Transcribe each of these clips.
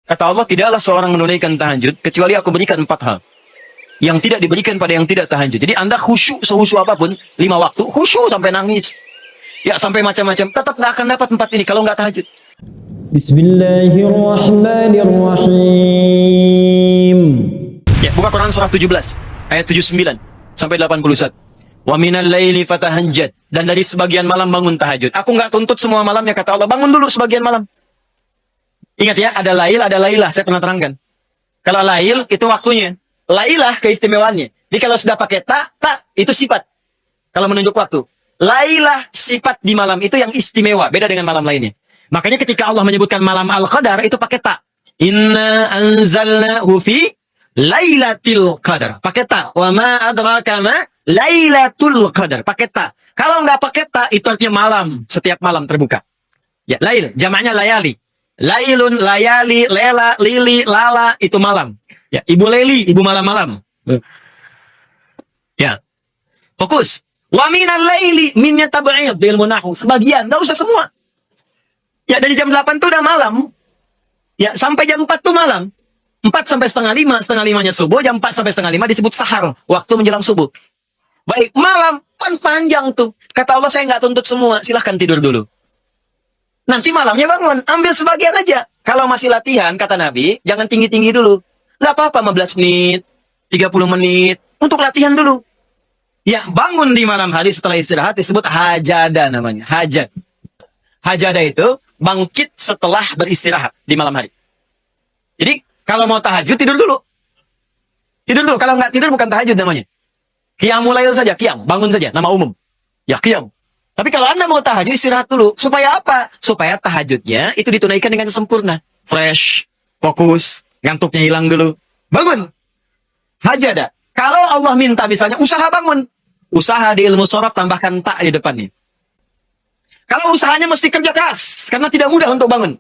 Kata Allah, tidaklah seorang menunaikan tahajud kecuali aku berikan 4 hal yang tidak diberikan pada yang tidak tahajud. Jadi Anda khusyuk sehusyuk apapun, 5 waktu, khusyuk sampai nangis, ya sampai macam-macam, tetap nggak akan dapat 4 ini kalau nggak tahajud. Bismillahirrahmanirrahim. Ya, buka Quran surah 17 ayat 79 sampai 81. Wa minal laili fatahajjad, dan dari sebagian malam bangun tahajud. Aku nggak tuntut semua malamnya, kata Allah, bangun dulu sebagian malam. Ingat ya, ada lail, ada lailah, saya pernah terangkan. Kalau lail itu waktunya, lailah keistimewaannya. Jadi kalau sudah pakai ta itu sifat. Kalau menunjuk waktu, lailah sifat di malam itu yang istimewa, beda dengan malam lainnya. Makanya ketika Allah menyebutkan malam Al-Qadar itu pakai ta. Inna anzalnahu fi lailatul qadar. Pakai ta. Wa ma adraka ma lailatul qadar. Pakai ta. Kalau nggak pakai ta itu artinya malam, setiap malam terbuka. Ya, lail, jamaknya layali. Lailun, layali, lela, lili, lala, itu malam. Ya, ibu leli, ibu malam-malam. Ya. Fokus. Wa minal laili minnya tabi'id di ilmu nahwu. Sebagian, enggak usah semua. Ya, dari jam 8 tuh udah malam. Ya, sampai jam 4 tuh malam. 4 sampai setengah 5, setengah 5-nya subuh, jam 4 sampai setengah 5 disebut sahar, waktu menjelang subuh. Baik, malam kan panjang tuh. Kata Allah, saya nggak tuntut semua, silahkan tidur dulu. Nanti malamnya bangun, ambil sebagian aja. Kalau masih latihan, kata Nabi, jangan tinggi-tinggi dulu. Nggak apa-apa, 15 menit, 30 menit, untuk latihan dulu. Ya, bangun di malam hari setelah istirahat disebut hajada namanya, hajat. Hajada itu bangkit setelah beristirahat di malam hari. Jadi, kalau mau tahajud, tidur dulu. Tidur dulu, kalau nggak tidur bukan tahajud namanya. Qiyamul lail saja, qiyam, bangun saja, nama umum. Ya, qiyam. Tapi kalau Anda mau tahajud, istirahat dulu. Supaya apa? Supaya tahajudnya itu ditunaikan dengan sempurna. Fresh, fokus, ngantuknya hilang dulu. Bangun. Hajada. Kalau Allah minta misalnya, usaha bangun. Usaha di ilmu sorof tambahkan tak di depannya. Kalau usahanya mesti kerja keras, karena tidak mudah untuk bangun.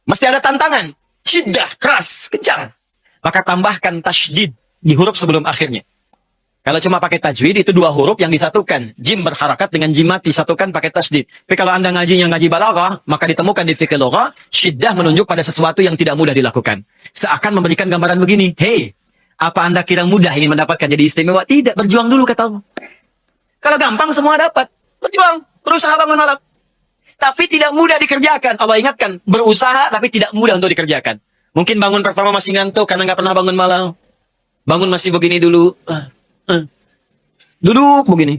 Mesti ada tantangan. Syiddah, keras, kencang. Maka tambahkan tasydid di huruf sebelum akhirnya. Kalau cuma pakai tajwid, itu 2 huruf yang disatukan. Jim berharakat dengan jim mati, satukan pakai tasydid. Tapi kalau Anda ngaji yang ngaji balaghah, maka ditemukan di fikih lughah, syiddah menunjuk pada sesuatu yang tidak mudah dilakukan. Seakan memberikan gambaran begini, hei, apa Anda kira mudah ini mendapatkan jadi istimewa? Tidak, berjuang dulu kata Allah. Kalau gampang semua dapat. Berjuang, berusaha bangun malam. Tapi tidak mudah dikerjakan. Allah ingatkan, berusaha tapi tidak mudah untuk dikerjakan. Mungkin bangun pertama masih ngantuk karena nggak pernah bangun malam. Bangun masih begini dulu. Duduk begini.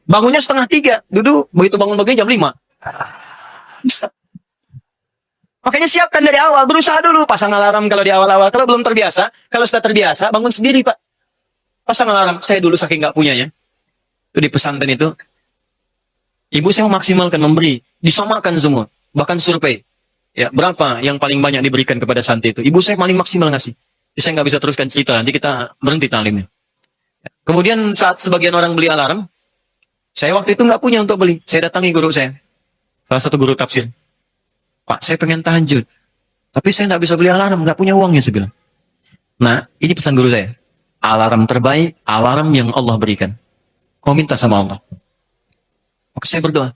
Bangunnya setengah 3. Duduk. Begitu bangun begini jam 5. Bisa. Makanya siapkan dari awal. Berusaha dulu. Pasang alarm kalau di awal-awal. Kalau belum terbiasa. Kalau sudah terbiasa, bangun sendiri, Pak. Pasang alarm. Saya dulu saking nggak punya ya. Itu di pesantren itu. Ibu saya memaksimalkan memberi. Disamakan semua. Bahkan survei. Ya, berapa yang paling banyak diberikan kepada santri itu? Ibu saya paling maksimal ngasih. Jadi saya nggak bisa teruskan cerita. Nanti kita berhenti talimnya. Kemudian saat sebagian orang beli alarm, saya waktu itu nggak punya untuk beli. Saya datangi guru saya. Salah satu guru tafsir. Pak, saya pengen tahajud. Tapi saya nggak bisa beli alarm. Nggak punya uangnya, saya bilang. Nah, ini pesan guru saya. Alarm terbaik, alarm yang Allah berikan. Kau minta sama Allah. Maka saya berdoa.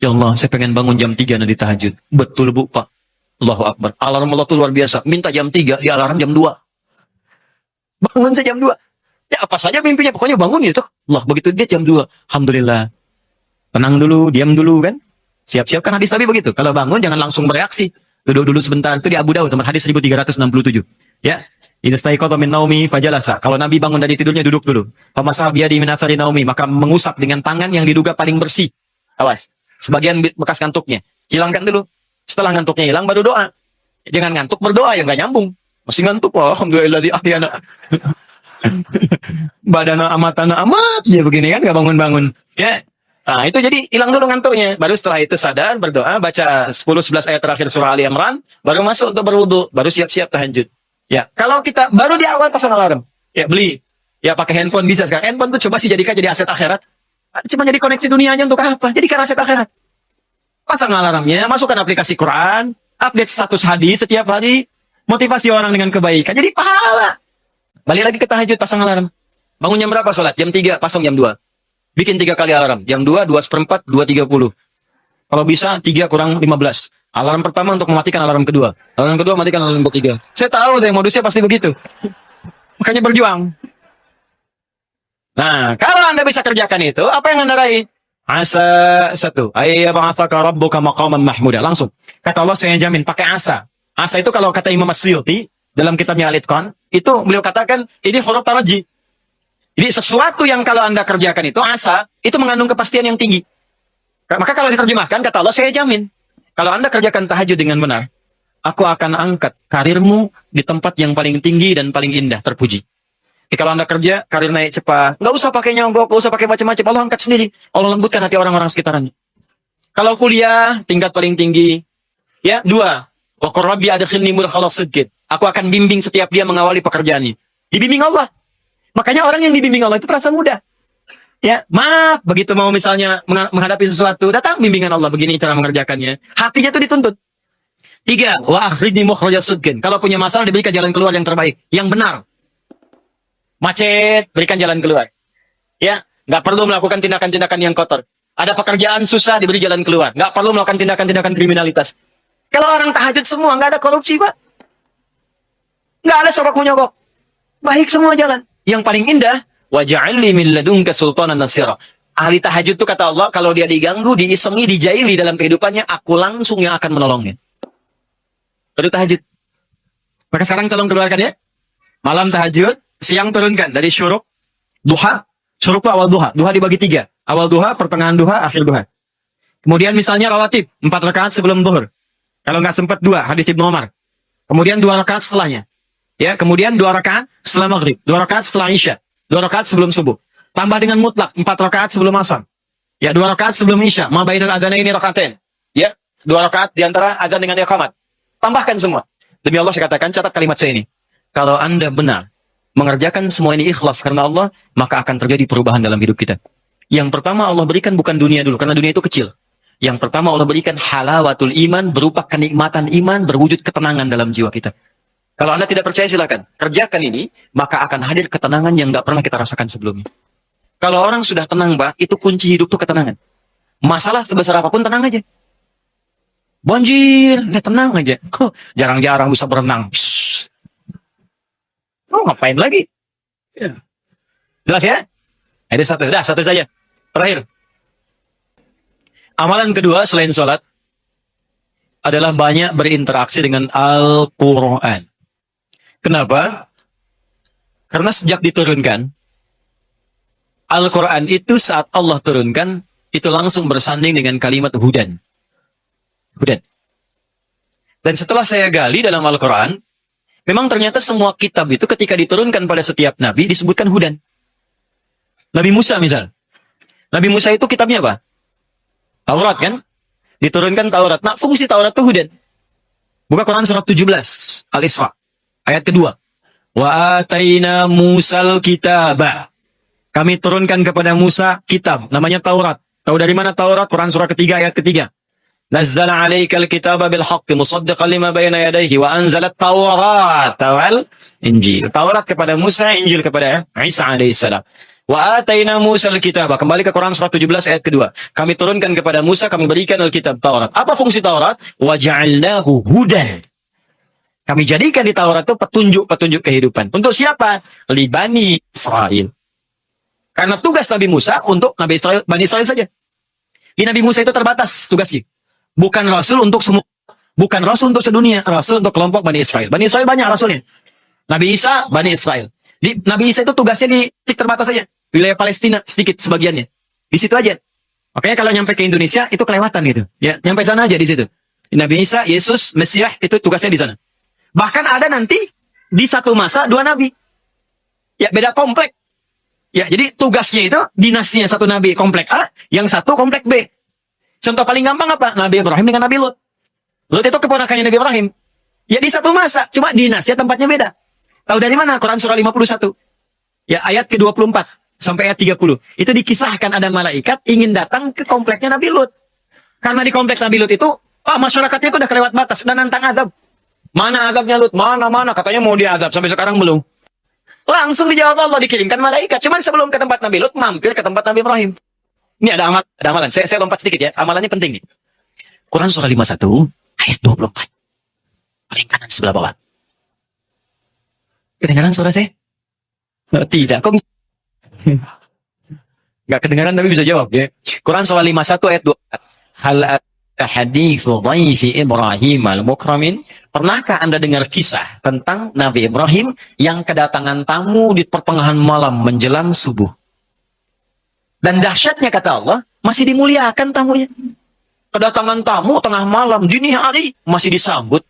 Ya Allah, saya pengen bangun jam 3 nanti tahajud. Betul, Bu, Pak. Allahu Akbar. Alarm Allah itu luar biasa. Minta jam 3, di alarm jam 2. Bangun saya jam 2. Ya apa saja mimpinya, pokoknya bangun gitu. Allah, begitu dia jam 2. Alhamdulillah. Tenang dulu, diam dulu kan. Siap-siap kan hadis Nabi begitu. Kalau bangun jangan langsung bereaksi. Duduk dulu sebentar. Itu di Abu Daud, nomor hadis 1367. Ya. Idastaiqadha min naumi fajalasa. Kalau Nabi bangun dari tidurnya duduk dulu. Famasah biyadi min athari naumi, maka mengusap dengan tangan yang diduga paling bersih. Awas. Sebagian bekas ngantuknya. Hilangkan dulu. Setelah ngantuknya hilang baru doa. Jangan ngantuk berdoa ya nggak nyambung. Masih ngantuk. Alhamdulillah ahyana. Badana amatana amat ya begini kan, gak bangun-bangun ya. Nah itu jadi hilang dulu ngantuknya. Baru setelah itu sadar, berdoa, baca 10-11 ayat terakhir surah Ali Imran, baru masuk untuk berwudu, baru siap-siap tahajud. Ya, kalau kita baru di awal pasang alarm, ya beli, ya pakai handphone bisa sekarang. Handphone tuh coba sih jadikan jadi aset akhirat. Cuma jadi koneksi dunianya untuk apa? Jadikan aset akhirat. Pasang alarmnya, masukkan aplikasi Quran, update status hadis setiap hari, motivasi orang dengan kebaikan, jadi pahala. Balik lagi ke tahajud, pasang alarm. Bangun jam berapa sholat? Jam 3, pasang jam 2. Bikin 3 kali alarm. Jam 2, 2 seperempat, 2.30. Kalau bisa, 3 kurang 15. Alarm pertama untuk mematikan alarm kedua. Alarm kedua matikan alarm ketiga. Saya tahu saya modusnya pasti begitu. Makanya berjuang. Nah, kalau Anda bisa kerjakan itu, apa yang Anda raih? Asa satu. Ayyab'atsaka rabbuka maqaman mahmuda. Langsung. Kata Allah, saya jamin pakai asa. Asa itu kalau kata Imam As-Suyuti dalam kitabnya Al-Itqan, itu beliau katakan ini huruf taraji. Jadi sesuatu yang kalau Anda kerjakan itu asa, itu mengandung kepastian yang tinggi. Maka kalau diterjemahkan kata Allah, saya jamin kalau Anda kerjakan tahajud dengan benar, aku akan angkat karirmu di tempat yang paling tinggi dan paling indah, terpuji. Jadi kalau Anda kerja, karir naik cepat. Nggak usah pakai nyogok, nggak usah pakai macam-macam. Allah angkat sendiri. Allah lembutkan hati orang-orang sekitarnya. Kalau kuliah, tingkat paling tinggi. Ya, 2. Wa qur rabbi adkhilni mudkhala sidqin. Aku akan bimbing setiap dia mengawali pekerjaannya. Dibimbing Allah. Makanya orang yang dibimbing Allah itu terasa mudah. Ya, maaf, begitu mau misalnya menghadapi sesuatu, datang bimbingan Allah, begini cara mengerjakannya. Hatinya itu dituntut. 3. Wa akhrijni mukhraja sidqin. Kalau punya masalah, diberikan jalan keluar yang terbaik, yang benar. Macet, berikan jalan keluar. Ya, nggak perlu melakukan tindakan-tindakan yang kotor. Ada pekerjaan susah, diberi jalan keluar. Nggak perlu melakukan tindakan-tindakan kriminalitas. Kalau orang tahajud semua, nggak ada korupsi, Pak. Nggak ada sogok-menyogok. Baik semua jalan. Yang paling indah, waja'alni min ladunka sultanan nasira. Ahli tahajud itu kata Allah, kalau dia diganggu, diisengi, dijaili dalam kehidupannya, aku langsung yang akan menolongnya. Baru tahajud. Maka sekarang tolong keluarkan ya. Malam tahajud, siang turunkan dari syuruk, duha. Syuruk itu awal duha. Duha dibagi 3. Awal duha, pertengahan duha, akhir duha. Kemudian misalnya rawatib, 4 rakaat sebelum zuhur. Kalau nggak sempat 2, hadis Ibnu Umar. Kemudian 2 rakaat setelahnya. Ya, kemudian 2 rakaat setelah maghrib, 2 rakaat setelah isya, 2 rakaat sebelum subuh. Tambah dengan mutlak, 4 rakaat sebelum asar. Ya, 2 rakaat sebelum isya, ma bainal adzanaini rakaatain. Ya, 2 rakaat di antara adzan dengan iqamat. Tambahkan semua. Demi Allah saya katakan, catat kalimat saya ini. Kalau Anda benar mengerjakan semua ini ikhlas karena Allah, maka akan terjadi perubahan dalam hidup kita. Yang pertama Allah berikan bukan dunia dulu, karena dunia itu kecil. Yang pertama Allah berikan halawatul iman, berupa kenikmatan iman, berwujud ketenangan dalam jiwa kita. Kalau Anda tidak percaya silakan, kerjakan ini, maka akan hadir ketenangan yang nggak pernah kita rasakan sebelumnya. Kalau orang sudah tenang, Mbak, itu kunci hidup tuh ketenangan. Masalah sebesar apapun tenang aja. Banjir, tenang aja. Jarang-jarang bisa berenang. Ngapain lagi? Ya. Jelas ya? Ada satu saja. Terakhir. Amalan kedua selain sholat adalah banyak berinteraksi dengan Al-Quran. Kenapa? Karena sejak diturunkan, Al-Quran itu saat Allah turunkan, itu langsung bersanding dengan kalimat hudan. Hudan. Dan setelah saya gali dalam Al-Quran, memang ternyata semua kitab itu ketika diturunkan pada setiap nabi disebutkan hudan. Nabi Musa misal. Nabi Musa itu kitabnya apa? Taurat kan? Diturunkan Taurat. Nah, fungsi Taurat itu hudan. Buka Quran surat 17 Al-Isra. Ayat kedua. Wa ataina Musal kitaba. Kami turunkan kepada Musa kitab. Namanya Taurat. Tahu dari mana Taurat? Quran surah ketiga ayat ketiga. Nazzala alaikal kitaba bil haqqi musaddiqan lima bayna yadayhi wa anzalat Taurat wal Injil. Taurat kepada Musa, Injil kepada Isa alaihissalam. Wa ataina Musa al-kitaba. Kembali ke Quran surah 17 ayat kedua. Kami turunkan kepada Musa, kami berikan Alkitab Taurat. Apa fungsi Taurat? Wa ja'alnahu hudan. Kami jadikan di Taurat itu petunjuk-petunjuk kehidupan. Untuk siapa? Li Bani Israel. Karena tugas Nabi Musa untuk Nabi Israel, Bani Israel saja. Di Nabi Musa itu terbatas tugasnya. Bukan Rasul untuk semua. Bukan Rasul untuk sedunia. Rasul untuk kelompok Bani Israel. Bani Israel banyak Rasulnya. Nabi Isa, Bani Israel. Nabi Isa itu tugasnya di terbatas saja. Wilayah Palestina sedikit sebagiannya. Di situ aja. Makanya kalau nyampe ke Indonesia itu kelewatan gitu. Ya, nyampe sana aja di situ. Nabi Isa, Yesus, Mesias itu tugasnya di sana. Bahkan ada nanti di satu masa 2 nabi. Ya, beda komplek. Ya, jadi tugasnya itu dinasnya satu nabi komplek A, yang satu komplek B. Contoh paling gampang apa? Nabi Ibrahim dengan Nabi Lut. Lut itu keponakannya Nabi Ibrahim. Ya di satu masa, cuma dinasnya tempatnya beda. Tahu dari mana? Quran surah 51. Ya, ayat ke-24 sampai ayat 30. Itu dikisahkan ada malaikat ingin datang ke kompleknya Nabi Lut. Karena di komplek Nabi Lut itu, masyarakatnya itu udah kelewat batas, udah nantang azab. Mana azabnya Lut? Mana? Katanya mau diazab, sampai sekarang belum. Langsung dijawab Allah, dikirimkan malaikat. Cuman sebelum ke tempat Nabi Lut, mampir ke tempat Nabi Ibrahim. Ini ada amalan. Saya lompat sedikit ya. Amalannya penting nih. Quran surah 51 ayat 24. Paling kanan sebelah bawah. Kedengaran suara saya? Tidak. Kok bisa? Nggak kedengaran tapi bisa jawab ya. Quran surah 51 ayat 24. Hal hadithu dhaifi Ibrahim al-mukramin. Pernahkah Anda dengar kisah tentang Nabi Ibrahim yang kedatangan tamu di pertengahan malam menjelang subuh? Dan dahsyatnya kata Allah, masih dimuliakan tamunya. Kedatangan tamu tengah malam, dini hari, masih disambut.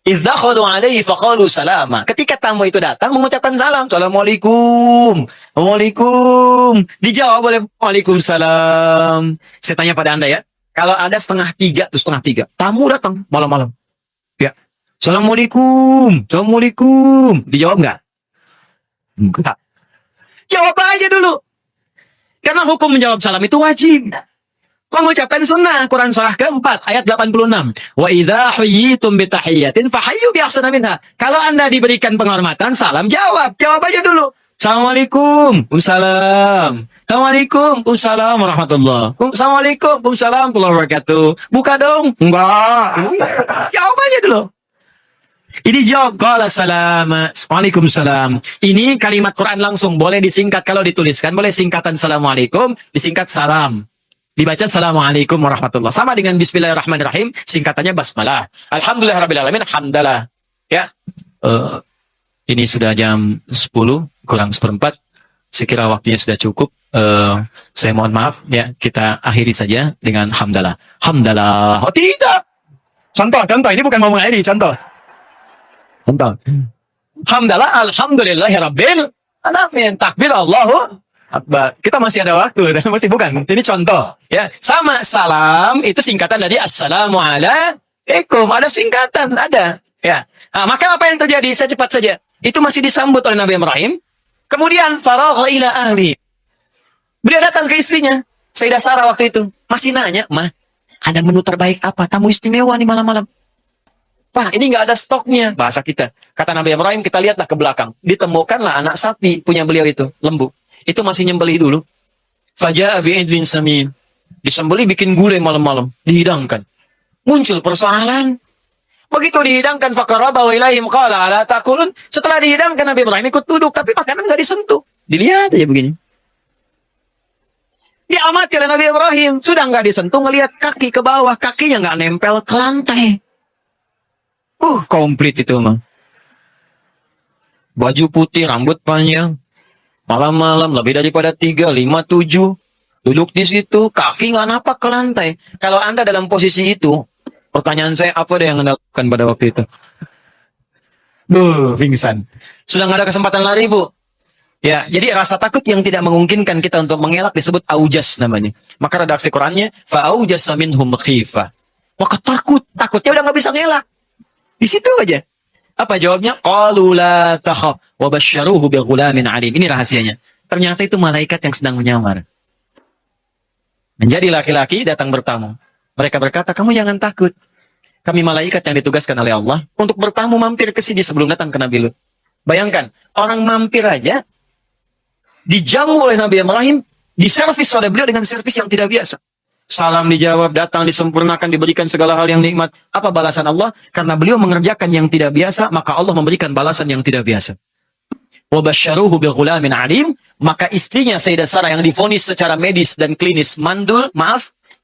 Idh dakhalu alaihi faqalu salama. Ketika tamu itu datang mengucapkan salam. Assalamualaikum. Waalaikum. Dijawab oleh Waalaikumsalam. Saya tanya pada Anda ya. Kalau ada setengah tiga, tamu datang malam-malam. Ya. Assalamualaikum. Assalamualaikum. Dijawab nggak? Enggak. Jawab aja dulu. Karena hukum menjawab salam itu wajib. Mengucapkan sunnah. Quran surah keempat ayat 86. Wa idza huyyitum bi tahiyyatin fahayyu bi ahsana minha. Kalau Anda diberikan penghormatan, salam jawab. Jawab aja dulu. Assalamualaikum. Waalaikumsalam. Assalamualaikum. Waalaikumsalam warahmatullahi. Assalamualaikum. Waalaikumsalam warahmatullahi wabarakatuh. Buka dong. Enggak. Jawab aja dulu. Ini jawab qala salama. Waalaikumsalam. Ini kalimat Quran langsung, boleh disingkat kalau dituliskan, boleh singkatan assalamualaikum, disingkat salam. Dibaca Assalamualaikum warahmatullahi. Sama dengan Bismillahirrahmanirrahim, singkatannya basmalah. Alhamdulillahirrabbilalamin, hamdalah. Ya. Ini sudah jam 10, kurang seperempat. Sekira waktunya sudah cukup. Saya mohon maaf, ya, kita akhiri saja dengan hamdalah. Hamdalah. Oh tidak. Contoh. Ini bukan mau mengakhiri, contoh. Hamdalah, alhamdulillahirabbil alamin. Takbir Allahu Akbar. Kita masih ada waktu, masih bukan. Ini contoh, ya. Sama salam itu singkatan dari assalamualaikum. Ada singkatan, ada. Ya. Nah, maka apa yang terjadi? Saya cepat saja. Itu masih disambut oleh Nabi Ibrahim. Kemudian faragha ila ahli. Beliau datang ke istrinya, Sayyidah Sarah waktu itu. Masih nanya, "Ma, ada menu terbaik apa? Tamu istimewa nih malam-malam." "Pak, ini nggak ada stoknya." Bahasa kita. Kata Nabi Ibrahim, kita lihatlah ke belakang. Ditemukanlah anak sapi punya beliau itu, lembu. Itu masih nyembelih dulu. Faja'a bi'idlin samin. Disembelih bikin gulai malam-malam. Dihidangkan. Muncul persoalan. Begitu dihidangkan, faqaraba wa ilaihim qala ala takulun. Setelah dihidangkan, Nabi Ibrahim ikut duduk. Tapi makanan nggak disentuh. Dilihat aja begini. Diamati oleh Nabi Ibrahim. Sudah nggak disentuh, ngelihat kaki ke bawah. Kakinya nggak nempel ke lantai. Komplit itu mah. Baju putih, rambut panjang. Malam-malam lebih daripada 3, 5, 7. Duduk di situ, kaki nggak napak ke lantai. Kalau Anda dalam posisi itu, pertanyaan saya, apa deh yang Anda lakukan pada waktu itu? Pingsan. Sudah nggak ada kesempatan lari, Bu. Ya, jadi rasa takut yang tidak memungkinkan kita untuk mengelak disebut aujas namanya. Maka redaksi Qurannya, fa'aujasa minhum khifah. Maka takutnya udah nggak bisa ngelak. Di situ aja. Apa jawabnya? Qalu la takhaf wa basyaruhu bi ghulamin alim. Ini rahasianya. Ternyata itu malaikat yang sedang menyamar. Menjadi laki-laki datang bertamu. Mereka berkata, "Kamu jangan takut. Kami malaikat yang ditugaskan oleh Allah untuk bertamu mampir ke sini sebelum datang ke Nabi Lut." Bayangkan, orang mampir aja dijamu oleh Nabi Ibrahim, diservis oleh beliau dengan servis yang tidak biasa. Salam dijawab, datang disempurnakan, diberikan segala hal yang nikmat. Apa balasan Allah? Karena beliau mengerjakan yang tidak biasa, maka Allah memberikan balasan yang tidak biasa. Wa basyaruhu bi ghulamin alim. Maka istrinya Sayyidah Sarah yang divonis secara medis dan klinis mandul,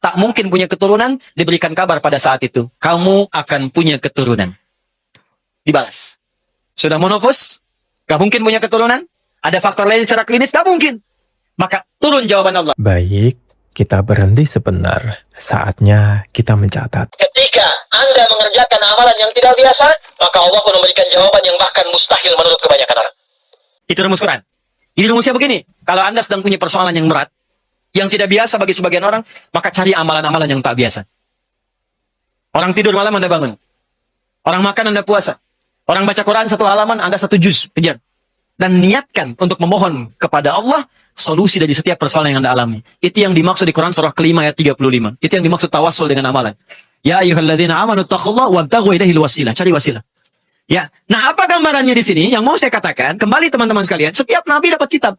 tak mungkin punya keturunan, diberikan kabar pada saat itu. Kamu akan punya keturunan. Dibalas. Sudah monofos? Gak mungkin punya keturunan? Ada faktor lain secara klinis? Gak mungkin. Maka turun jawaban Allah. Baik. Kita berhenti sebentar. Saatnya kita mencatat. Ketika Anda mengerjakan amalan yang tidak biasa, maka Allah akan memberikan jawaban yang bahkan mustahil menurut kebanyakan orang. Itu rumus Quran. Ini rumusnya begini. Kalau Anda sedang punya persoalan yang berat, yang tidak biasa bagi sebagian orang, maka cari amalan-amalan yang tak biasa. Orang tidur malam, Anda bangun. Orang makan, Anda puasa. Orang baca Quran 1 halaman, Anda 1 juz. Kejar. Dan niatkan untuk memohon kepada Allah solusi dari setiap persoalan yang Anda alami. Itu yang dimaksud di Quran surah kelima ayat 35. Itu yang dimaksud tawassul dengan amalan. Ya ayyuhalladzina amanu taqullaha wabtaghu ilaihil wasilah. Cari wasilah. Ya. Nah, apa gambarannya di sini? Yang mau saya katakan, kembali teman-teman sekalian, setiap nabi dapat kitab.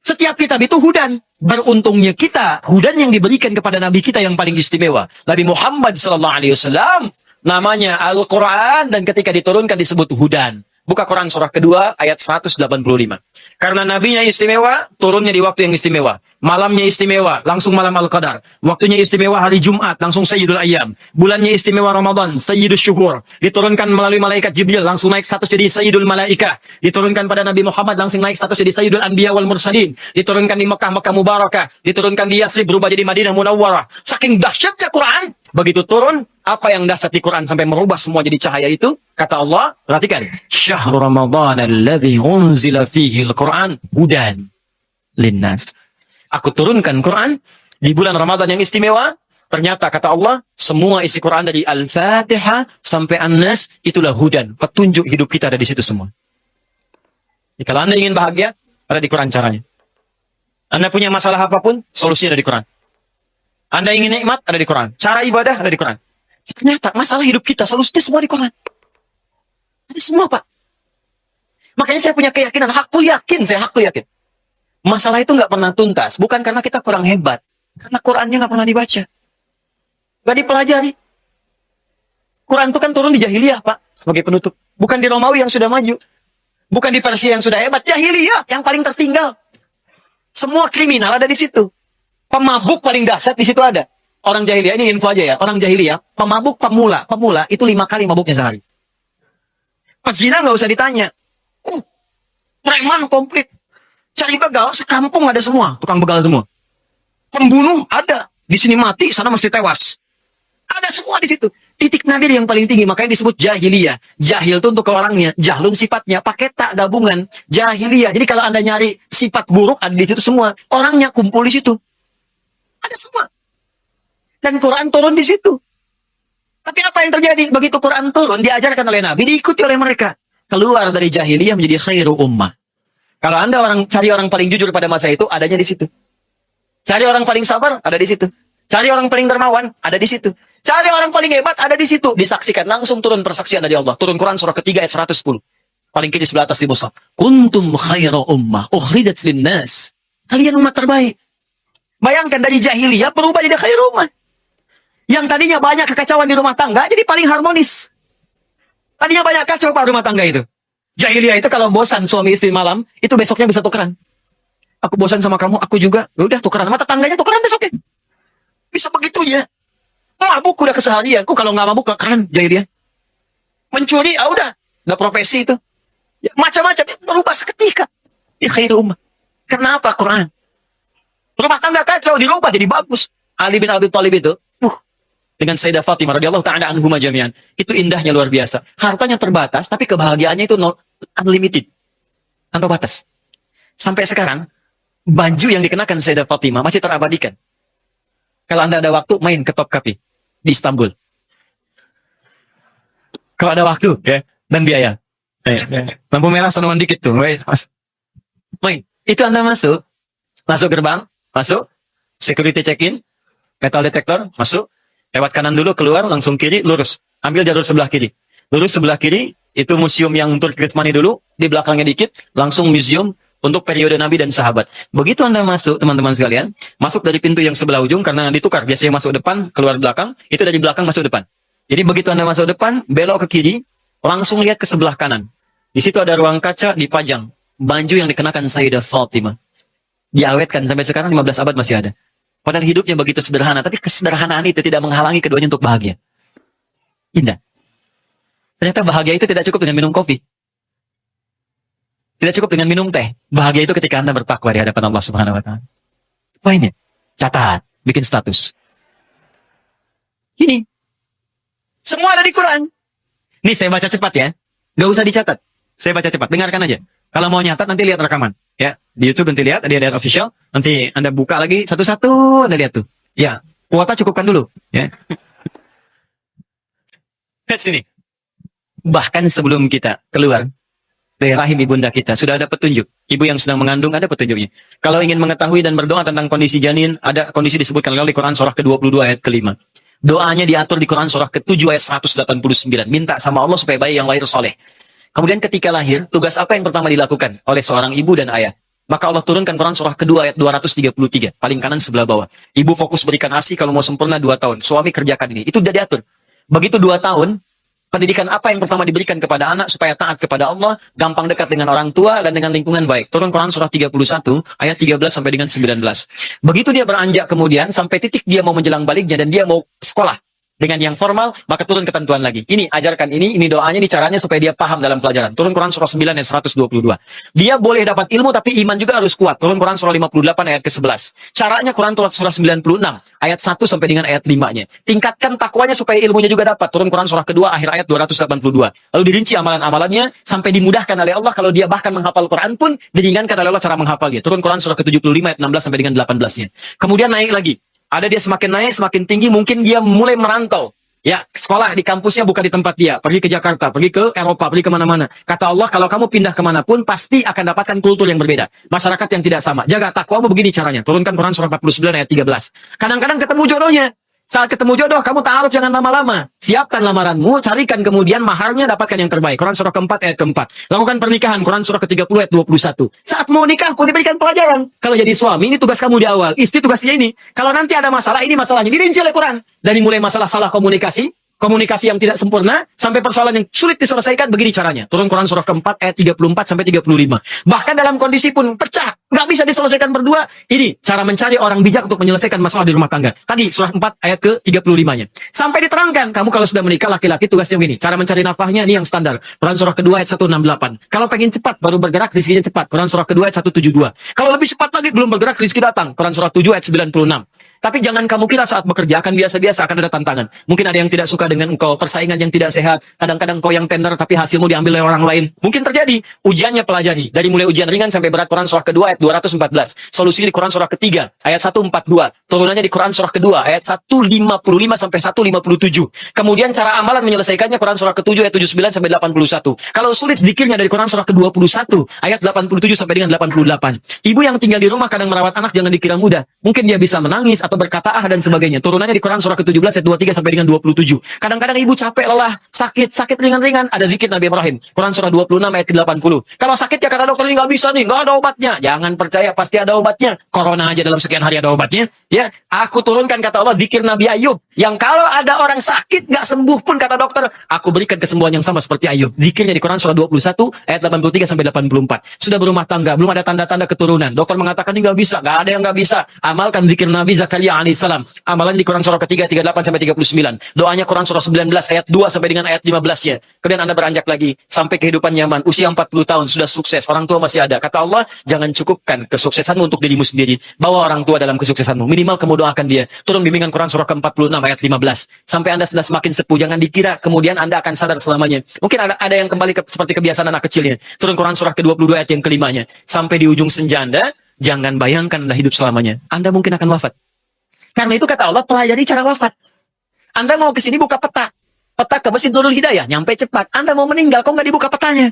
Setiap kitab itu hudan. Beruntungnya kita, hudan yang diberikan kepada nabi kita yang paling istimewa. Nabi Muhammad sallallahu alaihi wasallam namanya Al-Quran, dan ketika diturunkan disebut hudan. Buka Quran surah kedua ayat 185. Karena nabinya istimewa, turunnya di waktu yang istimewa. Malamnya istimewa, langsung malam Al-Qadar. Waktunya istimewa hari Jumat, langsung Sayyidul Ayyam. Bulannya istimewa Ramadan, Sayyidul Syuhur. Diturunkan melalui malaikat Jibril, langsung naik status jadi Sayyidul Malaikah. Diturunkan pada Nabi Muhammad, langsung naik status jadi Sayyidul Anbiya wal Mursalin. Diturunkan di Mekah, Mekah Mubarakah. Diturunkan di Yasrib, berubah jadi Madinah Munawwarah. Saking dahsyatnya Quran, begitu turun, apa yang dahsyat di Quran sampai merubah semua jadi cahaya itu? Kata Allah, perhatikan. Syahrul Ramadan alladzi unzila fihi al-Quran hudan linnas. Aku turunkan Quran di bulan Ramadan yang istimewa. Ternyata kata Allah, semua isi Quran dari Al-Fatihah sampai An-Nas itulah hudan, petunjuk hidup kita ada di situ semua. Jadi, kalau Anda ingin bahagia, ada di Quran caranya. Anda punya masalah apapun, solusinya ada di Quran. Anda ingin nikmat, ada di Quran. Cara ibadah, ada di Quran. Ternyata masalah hidup kita, solusinya semua di Quran. Ada semua, Pak. Makanya saya punya keyakinan, aku yakin. Masalah itu nggak pernah tuntas. Bukan karena kita kurang hebat. Karena Qurannya nggak pernah dibaca. Nggak dipelajari. Quran itu kan turun di jahiliyah, Pak. Sebagai penutup. Bukan di Romawi yang sudah maju. Bukan di Persia yang sudah hebat. Jahiliyah yang paling tertinggal. Semua kriminal ada di situ. Pemabuk paling dahsyat di situ ada. Orang jahiliyah, ini info aja ya. Orang jahiliyah, pemabuk pemula itu 5 kali mabuknya sehari. Pezina nggak usah ditanya. Preman komplit. Cari begal, sekampung ada semua. Tukang begal semua. Pembunuh ada. Di sini mati, sana mesti tewas. Ada semua di situ. Titik nadir yang paling tinggi, makanya disebut jahiliyah. Jahil itu untuk orangnya, jahlun sifatnya, pakai tak gabungan. Jahiliyah. Jadi kalau Anda nyari sifat buruk, ada di situ semua. Orangnya kumpul di situ. Ada semua. Dan Quran turun di situ. Tapi apa yang terjadi? Begitu Quran turun, diajarkan oleh Nabi, diikuti oleh mereka. Keluar dari jahiliyah menjadi khairu ummah. Kalau Anda cari orang paling jujur pada masa itu, adanya di situ. Cari orang paling sabar, ada di situ. Cari orang paling dermawan, ada di situ. Cari orang paling hebat, ada di situ. Disaksikan, langsung turun persaksian dari Allah. Turun Quran surah ketiga ayat 110. Paling kiri sebelah atas di mushaf. Kuntum khairu ummah, ukhrijat linnas. Kalian umat terbaik. Bayangkan dari jahiliyah berubah jadi khairu ummah. Yang tadinya banyak kekacauan di rumah tangga, jadi paling harmonis. Tadinya banyak kacau Pak rumah tangga itu. Jahiliyah itu kalau bosan suami istri malam, itu besoknya bisa tukeran. Aku bosan sama kamu, aku juga. Udah tukeran, sama tetangganya tukeran besoknya. Bisa begitu ya. Mabuk udah keseharian. Kalau nggak mabuk gak keren jahiliyah. Mencuri, udah profesi itu. Ya, macam-macam, berubah seketika. Ya khairu ummah. Kenapa Quran? Rumah tangga kacau, dirubah jadi bagus. Ali bin Abi Thalib itu, dengan Sayyidah Fatimah radhiyallahu ta'ala anhuma jami'an. Itu indahnya luar biasa. Hartanya terbatas, tapi kebahagiaannya itu unlimited. Tanpa batas. Sampai sekarang, baju yang dikenakan Sayyidah Fatimah masih terabadikan. Kalau Anda ada waktu, main ke Topkapi di Istanbul. Kalau ada waktu, ya, dan biaya. Lampu merah sonoan dikit tuh. Main. Itu Anda masuk gerbang, masuk, security check-in, metal detector, masuk, lewat kanan dulu, keluar, langsung kiri, lurus. Ambil jalur sebelah kiri. Lurus sebelah kiri, itu museum yang Turki Getmani dulu. Di belakangnya dikit, langsung museum untuk periode Nabi dan sahabat. Begitu Anda masuk, teman-teman sekalian, masuk dari pintu yang sebelah ujung, karena ditukar. Biasanya masuk depan, keluar belakang, itu dari belakang masuk depan. Jadi begitu Anda masuk depan, belok ke kiri, langsung lihat ke sebelah kanan. Di situ ada ruang kaca, dipajang. Baju yang dikenakan Sayyidah Fatimah. Diawetkan sampai sekarang 15 abad masih ada. Padahal hidupnya begitu sederhana, tapi kesederhanaan itu tidak menghalangi keduanya untuk bahagia. Indah. Ternyata bahagia itu tidak cukup dengan minum kopi. Tidak cukup dengan minum teh. Bahagia itu ketika Anda bertakwa di hadapan Allah Subhanahu wa Ta'ala. Poinnya, catat, bikin status. Ini. Semua ada di Quran. Nih saya baca cepat ya. Gak usah dicatat. Saya baca cepat, dengarkan aja. Kalau mau nyatat nanti lihat rekaman. Ya, di YouTube nanti lihat, ada official. Nanti Anda buka lagi satu-satu, Anda lihat tuh. Ya, kuota cukupkan dulu. Ya. Lihat sini. Bahkan sebelum kita keluar dari rahim ibunda kita, sudah ada petunjuk. Ibu yang sedang mengandung ada petunjuknya. Kalau ingin mengetahui dan berdoa tentang kondisi janin, ada kondisi disebutkan di Quran surah ke-22 ayat ke-5. Doanya diatur di Quran surah ke-7 ayat 189. Minta sama Allah supaya bayi yang lahir soleh. Kemudian ketika lahir, tugas apa yang pertama dilakukan oleh seorang ibu dan ayah? Maka Allah turunkan Quran surah kedua ayat 233. Paling kanan sebelah bawah. Ibu fokus berikan ASI kalau mau sempurna 2 tahun. Suami kerjakan ini. Itu sudah diatur. Begitu 2 tahun, pendidikan apa yang pertama diberikan kepada anak supaya taat kepada Allah, gampang dekat dengan orang tua dan dengan lingkungan baik. Turun Quran surah 31 ayat 13 sampai dengan 19. Begitu dia beranjak kemudian sampai titik dia mau menjelang baliknya dan dia mau sekolah dengan yang formal, maka turun ketentuan lagi. Ini ajarkan ini doanya, ini caranya supaya dia paham dalam pelajaran. Turun Quran surah 9 ayat 122. Dia boleh dapat ilmu tapi iman juga harus kuat. Turun Quran surah 58 ayat ke-11. Caranya Quran surah 96 ayat 1 sampai dengan ayat 5-nya. Tingkatkan takwanya supaya ilmunya juga dapat. Turun Quran surah kedua akhir ayat 282. Lalu dirinci amalan-amalannya sampai dimudahkan oleh Allah. Kalau dia bahkan menghafal Quran pun diringankan oleh Allah cara menghafalnya. Turun Quran surah ke-75 ayat 16 sampai dengan 18-nya. Kemudian naik lagi. Ada dia semakin naik, semakin tinggi, mungkin dia mulai merantau. Ya, sekolah di kampusnya bukan di tempat dia. Pergi ke Jakarta, pergi ke Eropa, pergi kemana-mana. Kata Allah, kalau kamu pindah kemanapun, pasti akan dapatkan kultur yang berbeda. Masyarakat yang tidak sama. Jaga takwamu begini caranya. Turunkan Quran surah 49 ayat 13. Kadang-kadang ketemu jodohnya. Saat ketemu jodoh, kamu ta'aruf jangan lama-lama. Siapkan lamaranmu, carikan kemudian maharnya, dapatkan yang terbaik. Quran surah keempat ayat keempat. Lakukan pernikahan, Quran surah ke-30 ayat 21. Saat mau nikah, kau diberikan pelajaran. Kalau jadi suami, ini tugas kamu di awal. Istri tugasnya ini. Kalau nanti ada masalah, ini masalahnya. Dirinci oleh Quran. Dari mulai masalah salah komunikasi yang tidak sempurna, sampai persoalan yang sulit diselesaikan, begini caranya. Turun Quran surah keempat ayat 34 sampai 35. Bahkan dalam kondisi pun pecah, nggak bisa diselesaikan berdua. Ini cara mencari orang bijak untuk menyelesaikan masalah di rumah tangga. Tadi surah 4 ayat ke-35-nya. Sampai diterangkan, kamu kalau sudah menikah laki-laki tugasnya begini. Cara mencari nafkahnya ini yang standar. Quran surah kedua ayat 168. Kalau pengen cepat baru bergerak, rezekinya cepat. Quran surah kedua ayat 172. Kalau lebih cepat lagi belum bergerak, rezeki datang. Quran surah 7 ayat 96. Tapi jangan kamu kira saat bekerja akan biasa-biasa, akan ada tantangan. Mungkin ada yang tidak suka dengan engkau, persaingan yang tidak sehat. Kadang-kadang kau yang tender tapi hasilmu diambil oleh orang lain. Mungkin terjadi. Ujiannya pelajari. Dari mulai ujian ringan sampai berat. Quran surah kedua ayat 214. Solusi di Quran surah ketiga ayat 142. Turunannya di Quran surah kedua ayat 155 sampai 157. Kemudian cara amalan menyelesaikannya Quran surah ke-7 ayat 79 sampai 81. Kalau sulit zikirnya dari Quran surah ke-21 ayat 87 sampai dengan 88. Ibu yang tinggal di rumah kadang merawat anak jangan dikira mudah. Mungkin dia bisa menangis atau berkata dan sebagainya. Turunannya di Quran surah ke-17 ayat 23 sampai dengan 27. Kadang-kadang ibu capek, lelah, sakit ringan-ringan, ada zikir Nabi Ibrahim. Quran surah 26 ayat ke-80. Kalau sakit ya kata dokter ini nggak bisa nih, nggak ada obatnya. Jangan percaya, pasti ada obatnya. Corona aja dalam sekian hari ada obatnya. Ya, aku turunkan kata Allah zikir Nabi Ayub. Yang kalau ada orang sakit nggak sembuh pun kata dokter, aku berikan kesembuhan yang sama seperti Ayub. Zikirnya di Quran surah 21 ayat 83 sampai 84. Sudah berumah tangga, belum ada tanda-tanda keturunan. Dokter mengatakan ini nggak bisa, nggak ada yang nggak bisa. Amalkan zikir Nabi Zakaria alaihissalam. Amalan di Quran surah ketiga 38 sampai 39. Doanya Quran surah 19 ayat 2 sampai dengan ayat 15-nya. Kemudian Anda beranjak lagi sampai kehidupan nyaman, usia 40 tahun sudah sukses, orang tua masih ada. Kata Allah, jangan cukupkan kesuksesanmu untuk dirimu sendiri. Bawa orang tua dalam kesuksesanmu. Minimal kamu doakan dia. Turun bimbingan Quran surah ke-46 ayat 15. Sampai Anda sudah semakin sepuh, jangan dikira kemudian Anda akan sadar selamanya. Mungkin ada yang kembali seperti kebiasaan anak kecilnya. Turun Quran surah ke-22 ayat yang ke-5-nya. Sampai di ujung senja Anda, jangan bayangkan Anda hidup selamanya. Anda mungkin akan wafat. Karena itu kata Allah, pelajari cara wafat. Anda mau ke sini buka peta. Peta ke Masjid Nurul Hidayah, nyampe cepat. Anda mau meninggal, kok nggak dibuka petanya?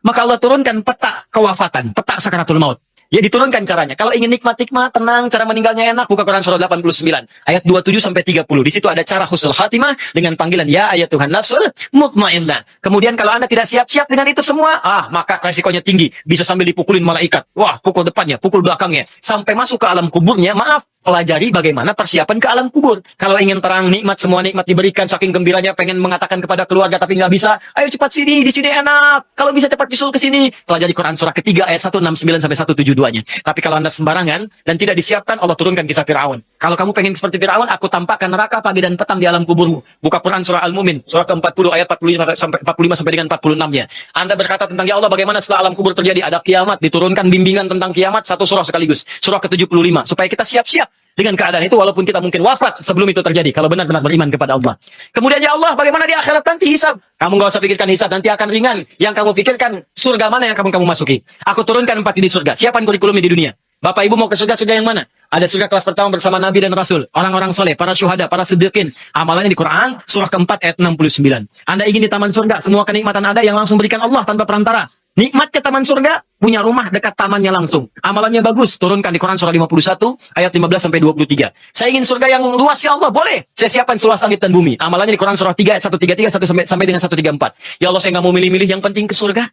Maka Allah turunkan peta kewafatan, peta sakaratul maut. Ya diturunkan caranya. Kalau ingin nikmat-nikmat, tenang, cara meninggalnya enak, buka Quran surah 89 ayat 27 sampai 30. Di situ ada cara husnul khatimah dengan panggilan ya ayat Tuhan nafsul mutmainnah. Kemudian kalau Anda tidak siap-siap dengan itu semua, maka resikonya tinggi. Bisa sambil dipukulin malaikat. Wah, pukul depannya, pukul belakangnya, sampai masuk ke alam kuburnya. Maaf, pelajari bagaimana persiapan ke alam kubur. Kalau ingin terang, nikmat, semua nikmat diberikan, saking gembiranya pengen mengatakan kepada keluarga tapi nggak bisa. Ayo cepat sini, di sini enak. Kalau bisa cepat bisul ke sini. Pelajari Quran surah ketiga ayat 169 sampai 172-nya. Tapi kalau Anda sembarangan dan tidak disiapkan, Allah turunkan kisah Firaun. Kalau kamu pengen seperti Firaun, aku tampakkan neraka pagi dan petang di alam kuburmu. Buka Quran surah Al-Mu'min, surah ke-40 ayat 45 sampai dengan 46-nya. Anda berkata tentang ya Allah, bagaimana setelah alam kubur terjadi ada kiamat, diturunkan bimbingan tentang kiamat satu surah sekaligus. Surah ke-75 supaya kita siap-siap dengan keadaan itu walaupun kita mungkin wafat sebelum itu terjadi kalau benar-benar beriman kepada Allah. Kemudian ya Allah, bagaimana di akhirat nanti hisab? Kamu nggak usah pikirkan hisab, nanti akan ringan. Yang kamu pikirkan surga mana yang kamu masuki. Aku turunkan 4 di surga. Siapkan kurikulumnya di dunia. Bapak Ibu mau ke surga yang mana? Ada surga kelas pertama bersama Nabi dan Rasul, orang-orang soleh, para syuhada, para siddiqin. Amalannya di Quran surah keempat ayat 69. Anda ingin di taman surga, semua kenikmatan ada yang langsung berikan Allah tanpa perantara. Nikmatnya taman surga, punya rumah dekat tamannya langsung. Amalannya bagus, turunkan di Quran surah 51 ayat 15 sampai 23. Saya ingin surga yang luas ya Allah, boleh. Saya siapkan seluas langit dan bumi. Amalannya di Quran surah 3 ayat 133 sampai dengan 134. Ya Allah, saya nggak mau milih-milih, yang penting ke surga.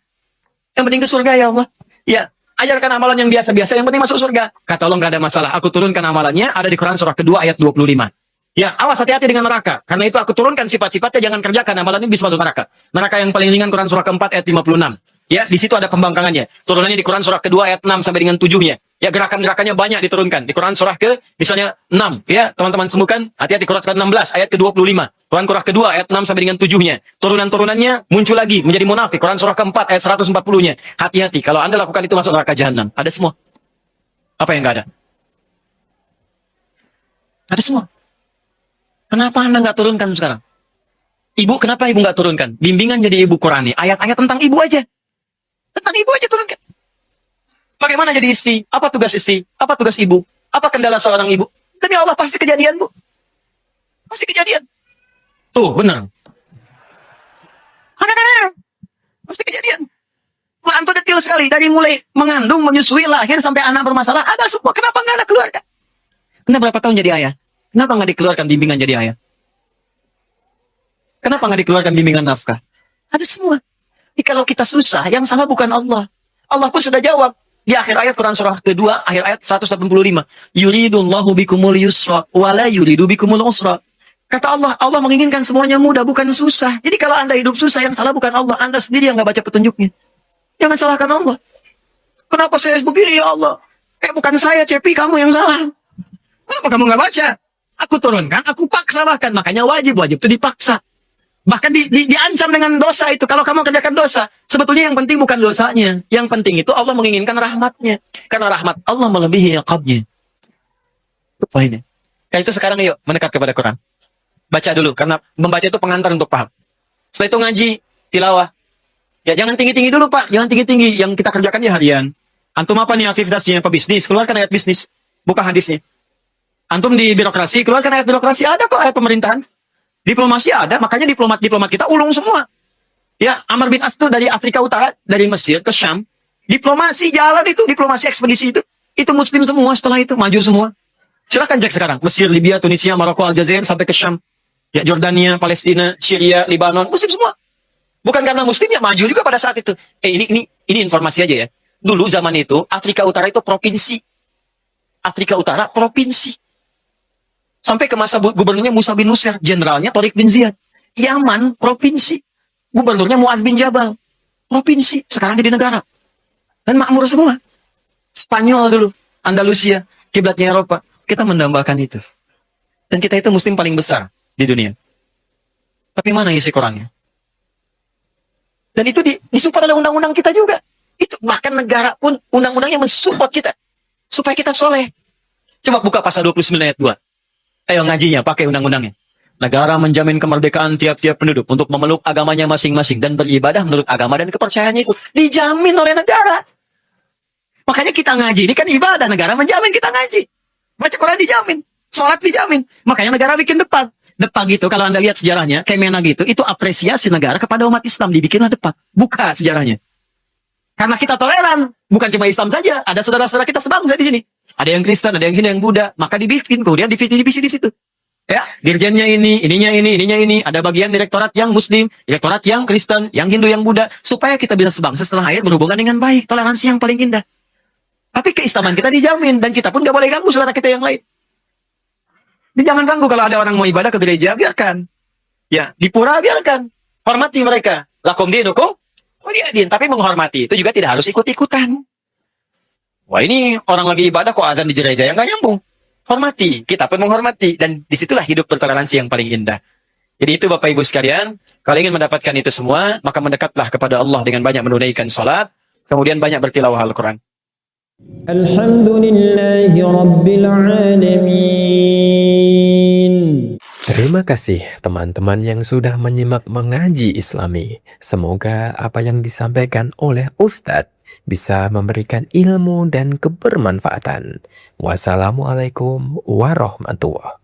Yang penting ke surga ya Allah. Ya, ajarkan amalan yang biasa-biasa, yang penting masuk surga. Kata Allah, nggak ada masalah. Aku turunkan amalannya, ada di Quran surah kedua ayat 25. Ya, awas hati-hati dengan neraka. Karena itu aku turunkan sifat-sifatnya, jangan kerjakan amalan ini bisa masuk neraka. Neraka yang paling ringan Quran surah keempat ayat 56. Ya, di situ ada pembangkangannya. Turunannya di Quran surah kedua ayat 6 sampai dengan 7-nya. Ya, gerakan-gerakannya banyak diturunkan. Di Quran surah ke misalnya 6, ya, teman-teman semukan. Hati-hati Quran surah 16 ayat ke-25. Quran surah kedua ayat 6 sampai dengan 7-nya. Turunan-turunannya muncul lagi menjadi munafik. Quran surah keempat ayat 140-nya. Hati-hati, kalau Anda lakukan itu masuk neraka jahanam. Ada semua. Apa yang enggak ada? Ada semua. Kenapa Anda nggak turunkan sekarang? Ibu, kenapa ibu nggak turunkan? Bimbingan jadi ibu Qurani. Ayat-ayat tentang ibu aja. Tentang ibu aja turunkan. Bagaimana jadi istri? Apa tugas istri? Apa tugas ibu? Apa kendala seorang ibu? Demi Allah pasti kejadian, Bu. Pasti kejadian. Tuh, benar. Pasti kejadian. Quran itu detail sekali. Dari mulai mengandung, menyusui, lahir, sampai anak bermasalah. Ada semua. Kenapa nggak ada keluarga? Anda berapa tahun jadi ayah? Kenapa nggak dikeluarkan bimbingan jadi ayah? Kenapa nggak dikeluarkan bimbingan nafkah? Ada semua. Jadi kalau kita susah, yang salah bukan Allah. Allah pun sudah jawab. Di akhir ayat Quran surah kedua, akhir ayat 185. Yuridullahu bikumul yusra, wala yuridu bikumul usra. Kata Allah, Allah menginginkan semuanya mudah, bukan susah. Jadi kalau Anda hidup susah, yang salah bukan Allah. Anda sendiri yang nggak baca petunjuknya. Jangan salahkan Allah. Kenapa saya begini ya Allah? Bukan saya, Cepi, kamu yang salah. Kenapa kamu nggak baca? Aku turunkan, aku paksa bahkan. Makanya wajib itu dipaksa. Bahkan diancam dengan dosa itu. Kalau kamu kerjakan dosa, sebetulnya yang penting bukan dosanya. Yang penting itu Allah menginginkan rahmatnya. Karena rahmat Allah melebihi iqabnya. Apa ini? Kayak itu sekarang yuk, mendekat kepada Quran. Baca dulu, karena membaca itu pengantar untuk paham. Setelah itu ngaji, tilawah. Ya jangan tinggi-tinggi dulu Pak, jangan tinggi-tinggi. Yang kita kerjakan ya harian. Antum apa nih aktivitasnya? Apa bisnis? Keluarkan ayat bisnis. Buka hadisnya. Antum di birokrasi, keluarkan ayat birokrasi. Ada kok ayat pemerintahan. Diplomasi ada, makanya diplomat kita ulung semua. Ya, Amr bin As itu dari Afrika Utara, dari Mesir ke Syam. Diplomasi jalan itu, diplomasi ekspedisi itu. Itu muslim semua setelah itu, maju semua. Silahkan cek sekarang. Mesir, Libya, Tunisia, Maroko, Aljazair, sampai ke Syam. Ya, Jordania, Palestina, Syria, Libanon, muslim semua. Bukan karena muslim ya maju juga pada saat itu. Ini informasi aja ya. Dulu zaman itu, Afrika Utara itu provinsi. Afrika Utara provinsi. Sampai ke masa gubernurnya Musa bin Nusayr, jenderalnya Tariq bin Ziyad. Yaman, provinsi. Gubernurnya Muaz bin Jabal, provinsi. Sekarang jadi negara. Dan makmur semua. Spanyol dulu, Andalusia, kiblatnya Eropa. Kita mendambakan itu. Dan kita itu muslim paling besar di dunia. Tapi mana isi Qurannya? Dan itu disupport oleh undang-undang kita juga. Itu bahkan negara pun undang-undangnya mensupport kita. Supaya kita soleh. Coba buka pasal 29 ayat 2. Ayo ngajinya, pakai undang-undangnya. Negara menjamin kemerdekaan tiap-tiap penduduk untuk memeluk agamanya masing-masing dan beribadah menurut agama dan kepercayaannya itu. Dijamin oleh negara. Makanya kita ngaji, ini kan ibadah. Negara menjamin kita ngaji. Baca Quran dijamin. Sholat dijamin. Makanya negara bikin depan. Depan gitu, kalau Anda lihat sejarahnya, Kemenag gitu, itu apresiasi negara kepada umat Islam. Dibikinlah depan. Buka sejarahnya. Karena kita toleran. Bukan cuma Islam saja. Ada saudara-saudara kita sebangsa di sini. Ada yang Kristen, ada yang Hindu, yang Buddha. Maka dibikin, kemudian divisi di situ. Ya, dirjennya ini, ininya ini. Ada bagian direktorat yang Muslim, direktorat yang Kristen, yang Hindu, yang Buddha. Supaya kita bisa sebangsa setelah akhir berhubungan dengan baik. Toleransi yang paling indah. Tapi keislaman kita dijamin. Dan kita pun gak boleh ganggu saudara kita yang lain. Jangan ganggu kalau ada orang mau ibadah ke gereja, biarkan. Ya, di pura biarkan. Hormati mereka. Lakum dinukum waliyadin. Tapi menghormati itu juga tidak harus ikut-ikutan. Wah ini orang lagi ibadah kok azan di gereja yang gak nyambung. Hormati, kita pun menghormati. Dan disitulah hidup bertoleransi yang paling indah. Jadi itu Bapak Ibu sekalian, kalau ingin mendapatkan itu semua, maka mendekatlah kepada Allah dengan banyak menunaikan salat, kemudian banyak bertilawah Al-Quran. Alhamdulillahi Rabbil Alamin. Terima kasih teman-teman yang sudah menyimak mengaji Islami. Semoga apa yang disampaikan oleh Ustadz bisa memberikan ilmu dan kebermanfaatan. Wassalamualaikum warahmatullahi wabarakatuh.